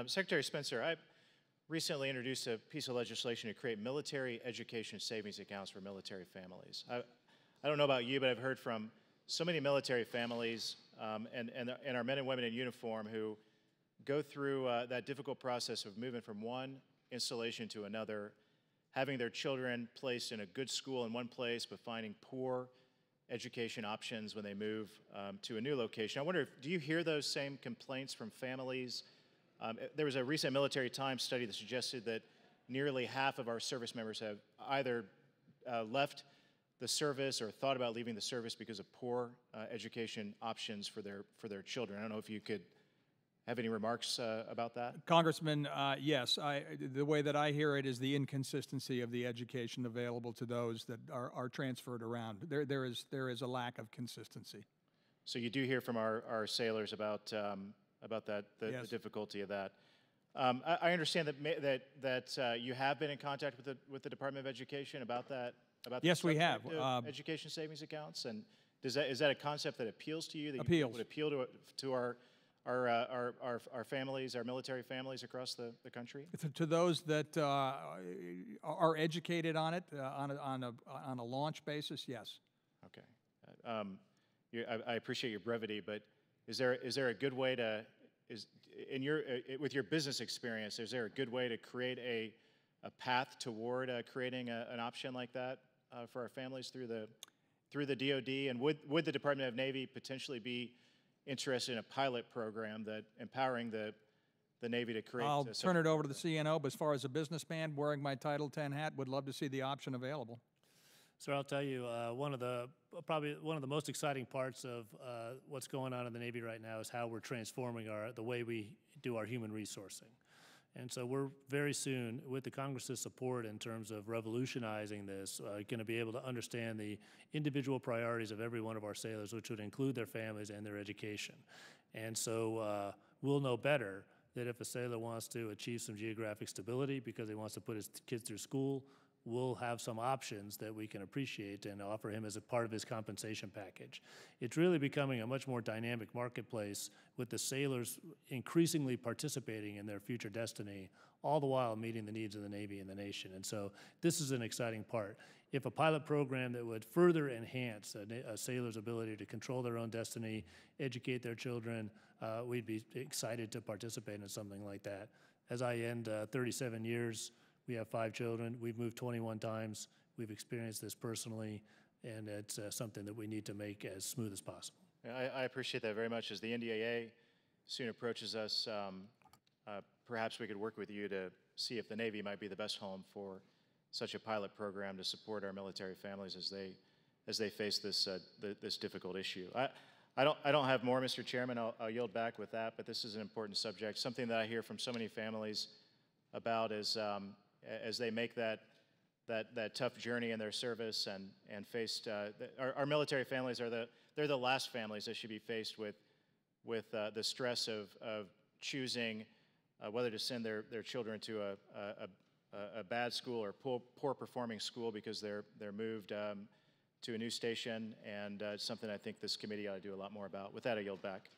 Secretary Spencer, I recently introduced a piece of legislation to create military education savings accounts for military families. I don't know about you, but I've heard from so many military families and our men and women in uniform who go through that difficult process of moving from one installation to another, having their children placed in a good school in one place, but finding poor education options when they move to a new location. I wonder, do you hear those same complaints from families? There was a recent Military Times study that suggested that nearly half of our service members have either left the service or thought about leaving the service because of poor education options for their children. I don't know if you could have any remarks about that? Congressman, yes. The way that I hear it is the inconsistency of the education available to those that are transferred around. There is a lack of consistency. So you do hear from our sailors about that, the difficulty of that. I understand that you have been in contact with the Department of Education about that. Yes, we have. Education savings accounts, and is that a concept that appeals to you? That appeals. Would appeal to our families, our military families across the country? To those that are educated on it on a launch basis, yes. Okay. I appreciate your brevity, but is there a good way to with your business experience? Is there a good way to create a path toward creating an option like that for our families through the DoD? And would the Department of Navy potentially be interested in a pilot program that empowering the Navy to create? I'll turn it over to the CNO, but as far as a businessman wearing my Title 10 hat, would love to see the option available. Sir, I'll tell you, probably one of the most exciting parts of what's going on in the Navy right now is how we're transforming the way we do our human resourcing. And so we're very soon, with the Congress's support in terms of revolutionizing this, going to be able to understand the individual priorities of every one of our sailors, which would include their families and their education. And so we'll know better that if a sailor wants to achieve some geographic stability because he wants to put his kids through school, we'll have some options that we can appreciate and offer him as a part of his compensation package. It's really becoming a much more dynamic marketplace with the sailors increasingly participating in their future destiny, all the while meeting the needs of the Navy and the nation. And so this is an exciting part. If a pilot program that would further enhance a sailor's ability to control their own destiny, educate their children, we'd be excited to participate in something like that. As I end 37 years, we have 5 children. We've moved 21 times. We've experienced this personally, and it's something that we need to make as smooth as possible. I appreciate that very much. As the NDAA soon approaches us, perhaps we could work with you to see if the Navy might be the best home for such a pilot program to support our military families as they face this difficult issue. I don't have more, Mr. Chairman. I'll yield back with that, but this is an important subject. Something that I hear from so many families about is as they make that tough journey in their service and faced our military families they're the last families that should be faced with the stress of choosing whether to send their children to a bad school or poor performing school because they're moved to a new station, and it's something I think this committee ought to do a lot more about. With that, I yield back.